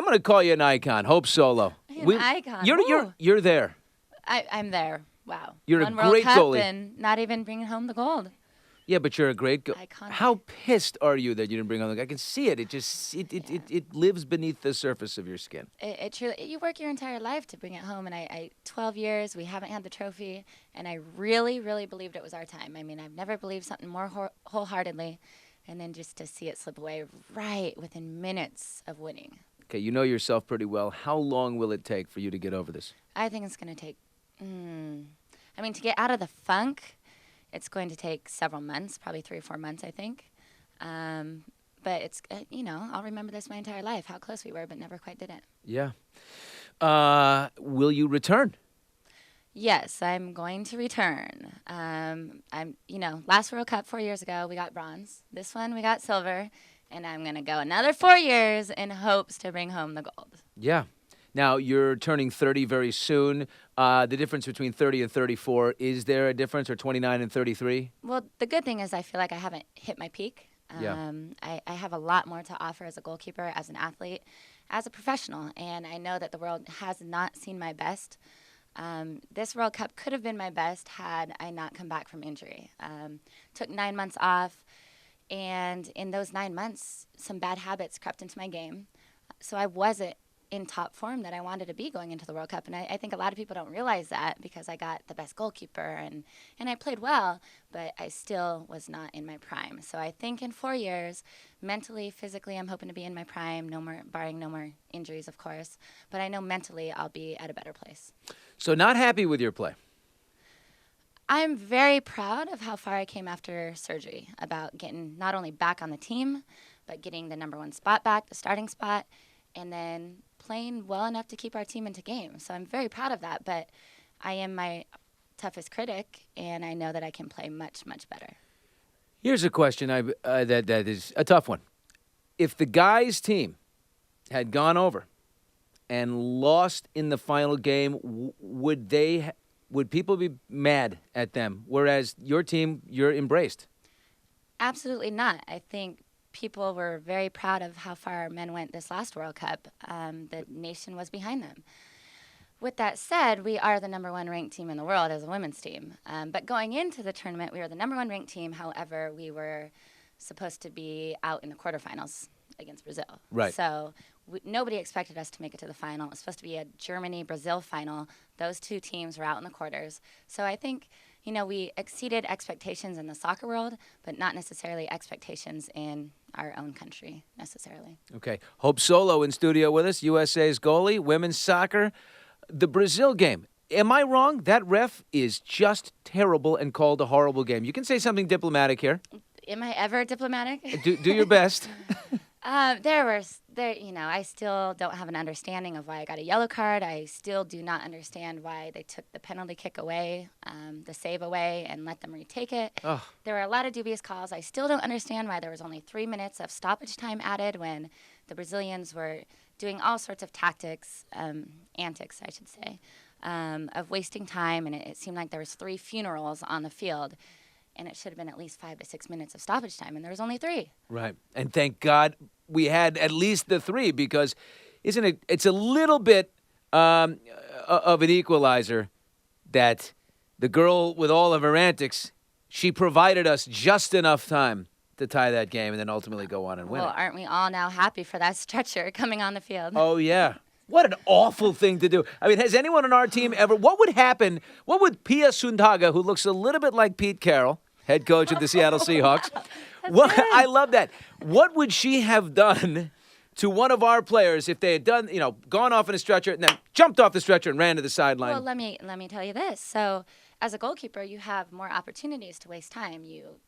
I'm going to call you an icon. Hope Solo. An icon. You're there. I'm there. Wow. You're One a World great Cup goalie. and not even bringing home the gold. Yeah, but you're a great Iconic. How pissed are you that you didn't bring on the? I can see it. It lives beneath the surface of your skin. It truly, you work your entire life to bring it home, and I 12 years, we haven't had the trophy, and I really, really believed it was our time. I mean, I've never believed something more wholeheartedly, and then just to see it slip away right within minutes of winning. Okay, you know yourself pretty well. How long will it take for you to get over this? I think it's going to take, to get out of the funk, it's going to take several months, probably 3 or 4 months, I think. But it's, I'll remember this my entire life, how close we were, but never quite did it. Yeah. Will you return? Yes, I'm going to return. Last World Cup 4 years ago, we got bronze. This one, we got silver. And I'm going to go another 4 years in hopes to bring home the gold. Yeah. Now, you're turning 30 very soon. The difference between 30 and 34, is there a difference, or 29 and 33? Well, the good thing is I feel like I haven't hit my peak. Yeah. I have a lot more to offer as a goalkeeper, as an athlete, as a professional. And I know that the world has not seen my best. This World Cup could have been my best had I not come back from injury. Took 9 months off. And in those 9 months, some bad habits crept into my game. So I wasn't in top form that I wanted to be going into the World Cup. And I think a lot of people don't realize that because I got the best goalkeeper and I played well, but I still was not in my prime. So I think in 4 years, mentally, physically, I'm hoping to be in my prime, barring no more injuries, of course. But I know mentally I'll be at a better place. So not happy with your play? I'm very proud of how far I came after surgery, about getting not only back on the team, but getting the number 1 spot back, the starting spot, and then playing well enough to keep our team into games. So I'm very proud of that, but I am my toughest critic, and I know that I can play much, much better. Here's a question that is a tough one. If the guys' team had gone over and lost in the final game, would people be mad at them? Whereas your team, you're embraced. Absolutely not. I think people were very proud of how far our men went this last World Cup. The nation was behind them. With that said, we are the number 1 ranked team in the world as a women's team. But going into the tournament, we were the number 1 ranked team. However, we were supposed to be out in the quarterfinals against Brazil. Right. So nobody expected us to make it to the final. It was supposed to be a Germany-Brazil final. Those 2 teams were out in the quarters. So I think, we exceeded expectations in the soccer world, but not necessarily expectations in our own country necessarily. Okay. Hope Solo in studio with us, USA's goalie, women's soccer. The Brazil game. Am I wrong? That ref is just terrible and called a horrible game. You can say something diplomatic here. Am I ever diplomatic? Do your best. I still don't have an understanding of why I got a yellow card. I still do not understand why they took the penalty kick away, the save away, and let them retake it. Ugh. There were a lot of dubious calls. I still don't understand why there was only 3 minutes of stoppage time added when the Brazilians were doing all sorts of tactics, antics, I should say, of wasting time, and it seemed like there was 3 funerals on the field. And it should have been at least 5 to 6 minutes of stoppage time, and there was only 3. Right. And thank God we had at least the 3, because it's a little bit of an equalizer that the girl, with all of her antics, she provided us just enough time to tie that game and then ultimately go on and win Well, it. aren't we all now happy for that stretcher coming on the field? Oh, yeah. What an awful thing to do. I mean, has anyone on our team ever... What would happen... What would Pia Sundhage, who looks a little bit like Pete Carroll, head coach of the Seattle Seahawks... I love that. What would she have done to one of our players if they had gone off in a stretcher and then jumped off the stretcher and ran to the sideline? Well, let me tell you this. So, as a goalkeeper, you have more opportunities to waste time. You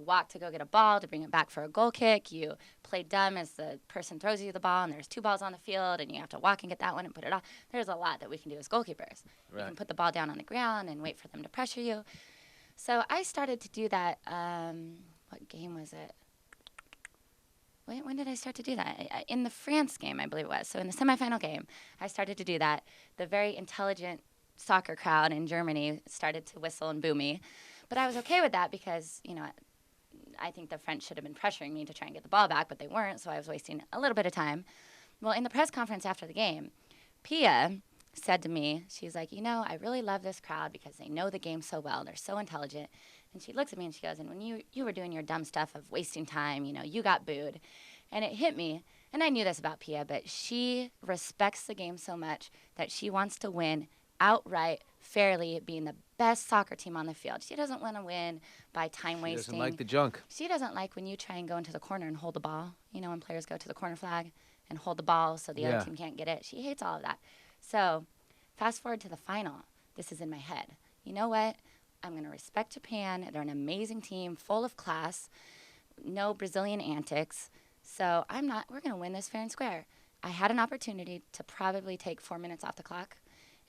walk to go get a ball to bring it back for a goal kick. You play dumb as the person throws you the ball, and there's 2 balls on the field, and you have to walk and get that one and put it off. There's a lot that we can do as goalkeepers. Right. You can put the ball down on the ground and wait for them to pressure you. So I started to do that. What game was it? When did I start to do that? In the France game, I believe it was. So in the semifinal game, I started to do that. The very intelligent soccer crowd in Germany started to whistle and boo me. But I was okay with that because, I think the French should have been pressuring me to try and get the ball back, but they weren't, so I was wasting a little bit of time. Well, in the press conference after the game, Pia said to me, she's like, I really love this crowd because they know the game so well. They're so intelligent. And she looks at me and she goes, and when you were doing your dumb stuff of wasting time, you got booed. And it hit me. And I knew this about Pia, but she respects the game so much that she wants to win outright, fairly, being the best soccer team on the field. She doesn't want to win by time wasting. She doesn't like the junk. She doesn't like when you try and go into the corner and hold the ball. When players go to the corner flag and hold the ball so the other team can't get it. She hates all of that. So fast forward to the final. This is in my head. You know what? I'm going to respect Japan. They're an amazing team, full of class, no Brazilian antics. So we're going to win this fair and square. I had an opportunity to probably take 4 minutes off the clock,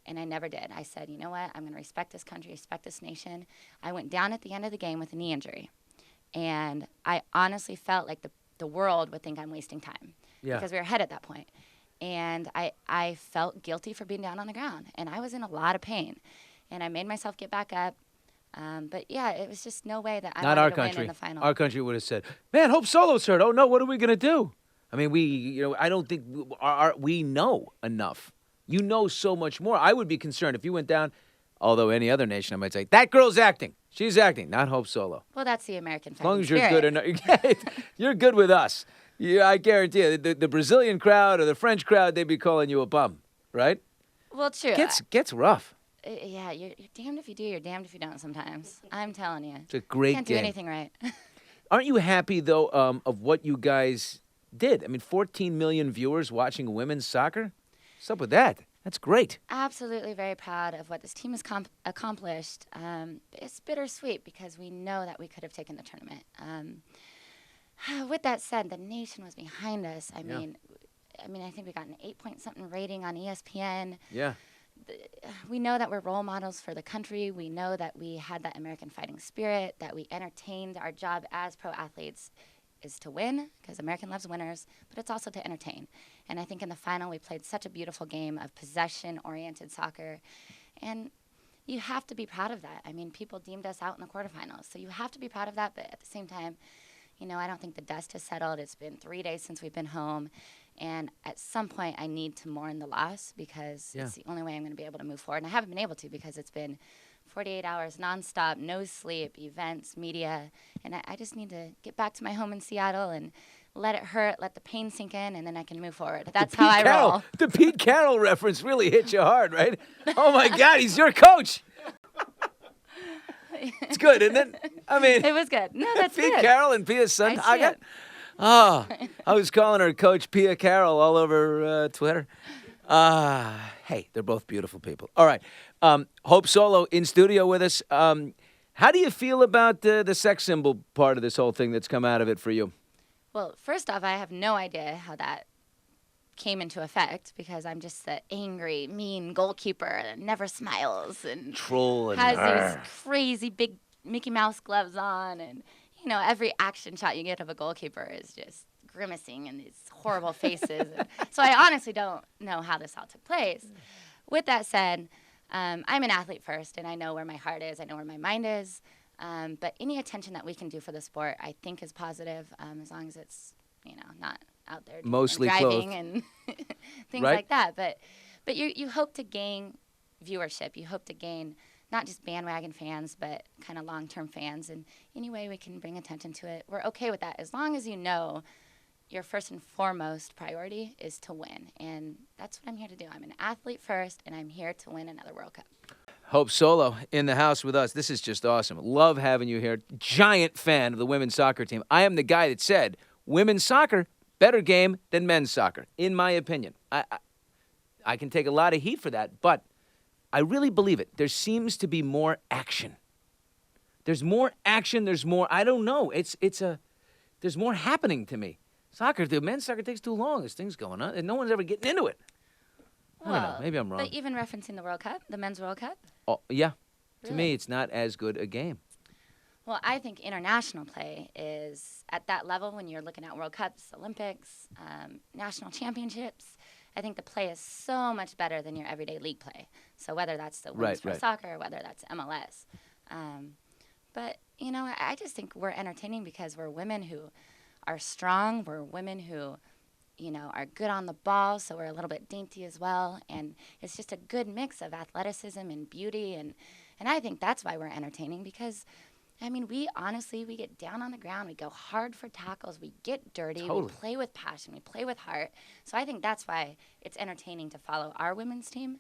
and I never did. I said, you know what? I'm going to respect this country, respect this nation. I went down at the end of the game with a knee injury, and I honestly felt like the world would think I'm wasting time because we were ahead at that point. And I felt guilty for being down on the ground, and I was in a lot of pain. And I made myself get back up. But, yeah, it was just no way that I wanted to win in the final. Our country would have said, man, Hope Solo's hurt. Oh, no, what are we going to do? I mean, I don't think we know enough. You know so much more. I would be concerned if you went down, although any other nation, I might say, that girl's acting. She's acting, not Hope Solo. Well, that's the American fighting As long as you're spirit. good enough, you're good with us. Yeah, I guarantee you, the Brazilian crowd or the French crowd, they'd be calling you a bum, right? Well, true. Gets rough. Yeah, you're damned if you do, you're damned if you don't sometimes. I'm telling you. It's a great Can't game. do anything right. Aren't you happy, though, of what you guys did? I mean, 14 million viewers watching women's soccer? What's up with that? That's great. Absolutely very proud of what this team has accomplished. It's bittersweet because we know that we could have taken the tournament. With that said, the nation was behind us. I mean, I think we got an 8-point-something rating on ESPN. Yeah. We know that we're role models for the country. We know that we had that American fighting spirit, that we entertained. Our job as pro athletes is to win, because American loves winners, but it's also to entertain. And I think in the final we played such a beautiful game of possession-oriented soccer. And you have to be proud of that. I mean, people deemed us out in the quarterfinals, so you have to be proud of that. But at the same time, I don't think the dust has settled. It's been 3 days since we've been home. And at some point, I need to mourn the loss because it's the only way I'm going to be able to move forward. And I haven't been able to because it's been 48 hours nonstop, no sleep, events, media. And I just need to get back to my home in Seattle and let it hurt, let the pain sink in, and then I can move forward. That's how I roll. The Pete Carroll reference really hit you hard, right? Oh, my God, he's your coach. It's good, isn't it? I mean, it was good. No, that's Pete good. Carroll and Pia's son. I was calling her Coach Pia Carroll all over Twitter. Hey, they're both beautiful people. All right. Hope Solo in studio with us. How do you feel about the sex symbol part of this whole thing that's come out of it for you? Well, first off, I have no idea how that came into effect because I'm just the angry, mean goalkeeper that never smiles and troll and has these crazy big Mickey Mouse gloves on, and every action shot you get of a goalkeeper is just grimacing and these horrible faces. So I honestly don't know how this all took place. With that said, I'm an athlete first, and I know where my heart is. I know where my mind is. But any attention that we can do for the sport, I think, is positive, as long as it's not out there mostly driving clothed. And things Right? like that. But you hope to gain viewership. You hope to gain not just bandwagon fans, but kind of long-term fans. And any way we can bring attention to it, we're okay with that, as long as your first and foremost priority is to win. And that's what I'm here to do. I'm an athlete first, and I'm here to win another World Cup. Hope Solo in the house with us. This is just awesome. Love having you here. Giant fan of the women's soccer team. I am the guy that said women's soccer, better game than men's soccer, in my opinion. I can take a lot of heat for that, but I really believe it. There seems to be more action. There's more action. There's more, I don't know. There's more happening to me. The men's soccer takes too long. There's things going on, and no one's ever getting into it. I don't know. Maybe I'm wrong. But even referencing the World Cup, the men's World Cup? Oh, yeah. To Really? me, it's not as good a game. Well, I think international play is at that level when you're looking at World Cups, Olympics, national championships. I think the play is so much better than your everyday league play. So whether that's the women's pro soccer, whether that's MLS. But, I just think we're entertaining because we're women who are strong. We're women who are good on the ball, so we're a little bit dainty as well. And it's just a good mix of athleticism and beauty. And I think that's why we're entertaining because, I mean, we get down on the ground. We go hard for tackles. We get dirty. Totally. We play with passion. We play with heart. So I think that's why it's entertaining to follow our women's team.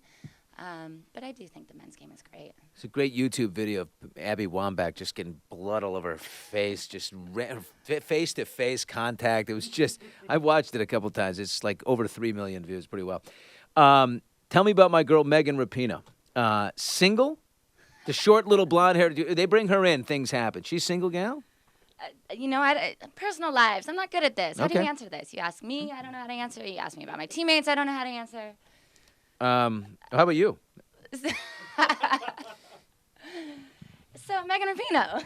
But I do think the men's game is great. It's a great YouTube video of Abby Wambach just getting blood all over her face, just face-to-face contact. It was just, I watched it a couple times. It's like over 3 million views, pretty well. Tell me about my girl, Megan Rapinoe. Single? The short little blonde hair. They bring her in, things happen. She's single gal? Personal lives. I'm not good at this. How do you Okay. answer this? You ask me, I don't know how to answer. You ask me about my teammates, I don't know how to answer. How about you? So Megan Rapinoe,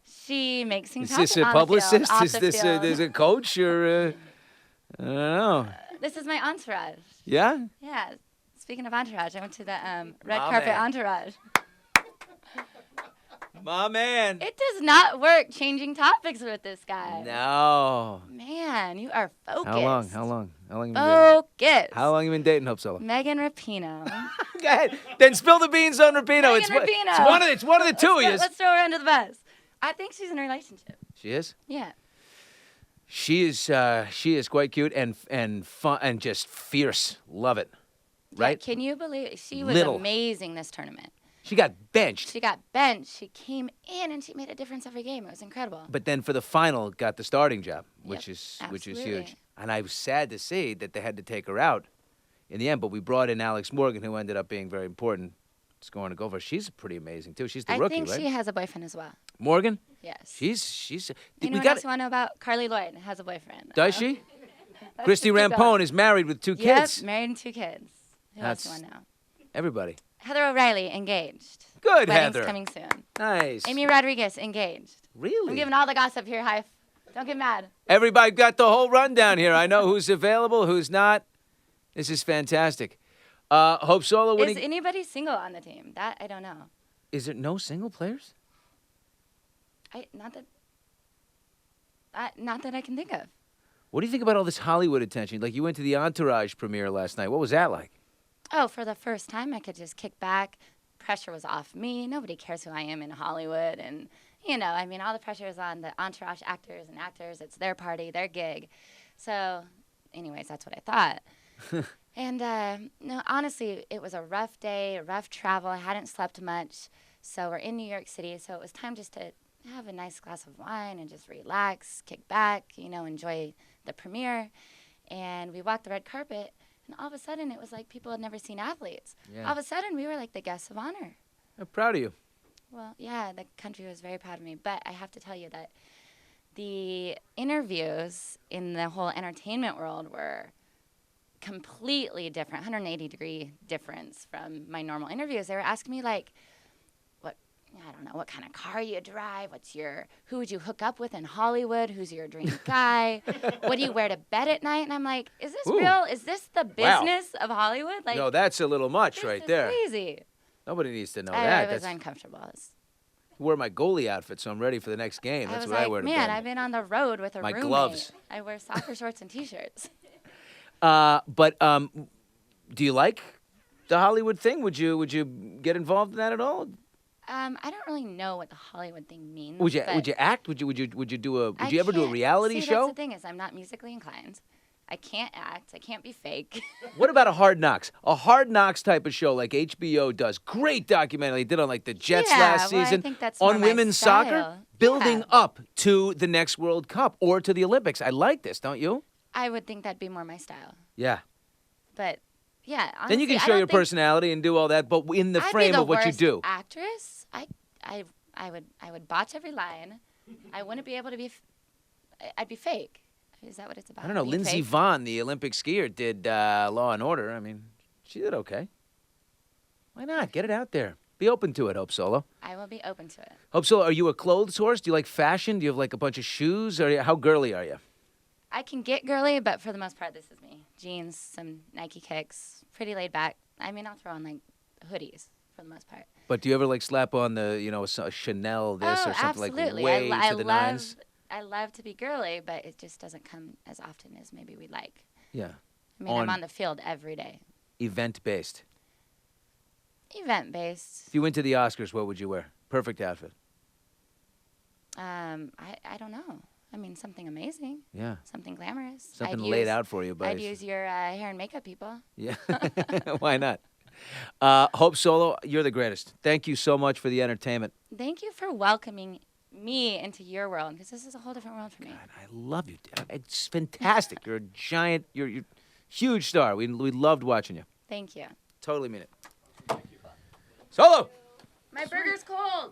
she makes things Is this happen a on the field, publicist? off Is the this field. a coach or I don't know. This is my entourage. Yeah? Yeah. Speaking of entourage, I went to the red My carpet man. entourage. My man. It does not work changing topics with this guy. No. Man, you are focused. How long? How long you been dating? Focus. How long you been dating Hope Solo? Megan Rapinoe. Go ahead. Then spill the beans on Rapinoe. Megan Rapinoe. It's one of the two of you. Let's throw her under the bus. I think she's in a relationship. She is? Yeah. She is quite cute and fun and just fierce. Love it. Right? Yeah, can you believe she was Little. amazing this tournament? She got benched. She got benched. She came in and she made a difference every game. It was incredible. But then for the final, got the starting job, which Yep, is absolutely. huge. And I was sad to see that they had to take her out in the end. But we brought in Alex Morgan, who ended up being very important, scoring a goal for her. She's pretty amazing too. She's the I rookie, think right? she has a boyfriend as well. Morgan. Yes. She's. You know we what got. else you want to know about? Carly Lloyd has a boyfriend. Does she? Let's Christy just keep Rampone going. is married with 2 Yep, kids. married and 2 kids. Who else That's- do you want to know? Everybody. Heather O'Reilly, engaged. Good, Wedding's Heather. coming soon. Nice. Amy Rodriguez, engaged. Really? I'm giving all the gossip here, Hype. Don't get mad. Everybody got the whole rundown here. I know who's available, who's not. This is fantastic. Hope Solo, Is anybody single on the team? That I don't know. is there no single players? Not that I can think of. What do you think about all this Hollywood attention? Like you went to the Entourage premiere last night. What was that like? Oh, for the first time, I could just kick back. Pressure was off me. Nobody cares who I am in Hollywood. And, all the pressure is on the Entourage actors and actors. It's their party, their gig. So, anyways, that's what I thought. And, no, honestly, it was a rough day, rough travel. I hadn't slept much. So we're in New York City. So it was time just to have a nice glass of wine and just relax, kick back, enjoy the premiere. And we walked the red carpet. And all of a sudden, it was like people had never seen athletes. Yeah. All of a sudden, we were like the guests of honor. I'm proud of you. Well, yeah, the country was very proud of me. But I have to tell you that the interviews in the whole entertainment world were completely different, 180-degree difference from my normal interviews. They were asking me, like, what kind of car you drive, who would you hook up with in Hollywood, who's your dream guy, what do you wear to bed at night? And I'm like, is this Ooh. real? Is this the Wow. business of Hollywood? Like, No, that's a little much this right is there. crazy. Nobody needs to know I that. was That's, uncomfortable. I wear my goalie outfit, so I'm ready for the next game. I That's was what like, I wear to man, bed. I've been on the road with a My roommate. gloves. I wear soccer shorts and T-shirts. But do you like the Hollywood thing? Would you get involved in that at all? I don't really know what the Hollywood thing means. Would you but act? Would you I ever do a can't- reality see, show? That's the thing is, I'm not musically inclined. I can't act. I can't be fake. What about a Hard Knocks? A Hard Knocks type of show like HBO does. Great documentary they did on like the Jets Yeah, last well, I season think that's more on my women's soccer, style. building Yeah. up to the next World Cup or to the Olympics. I like this, don't you? I would think that'd be more my style. Yeah. But yeah, honestly, Then you can I show don't your think personality and do all that, but in the I'd be frame the of what you worst do. Actress, I would botch every line. I wouldn't be able to be. I'd be fake. Is that what it's about? I don't know. Being Lindsey fake? Vonn, the Olympic skier, did Law and Order. I mean, she did okay. Why not? Get it out there. Be open to it, Hope Solo. I will be open to it. Hope Solo, are you a clothes horse? Do you like fashion? Do you have like a bunch of shoes? Or how girly are you? I can get girly, but for the most part, this is me. Jeans, some Nike kicks, pretty laid back. I mean, I'll throw on like hoodies for the most part. But do you ever like slap on the, a Chanel this or something absolutely. like way I to the love, nines? I love to be girly, but it just doesn't come as often as maybe we'd like. Yeah. I mean, I'm on the field every day. Event-based. Event-based. If you went to the Oscars, what would you wear? Perfect outfit. I don't know. I mean, something amazing. Yeah. Something glamorous. Something laid out for you, buddy. I'd use your hair and makeup people. Yeah. Why not? Hope Solo, you're the greatest. Thank you so much for the entertainment. Thank you for welcoming me into your world, because this is a whole different world for me. God, I love you. It's fantastic. You're a giant, you're a huge star. We loved watching you. Thank you. Totally mean it. Solo! My burger's cold.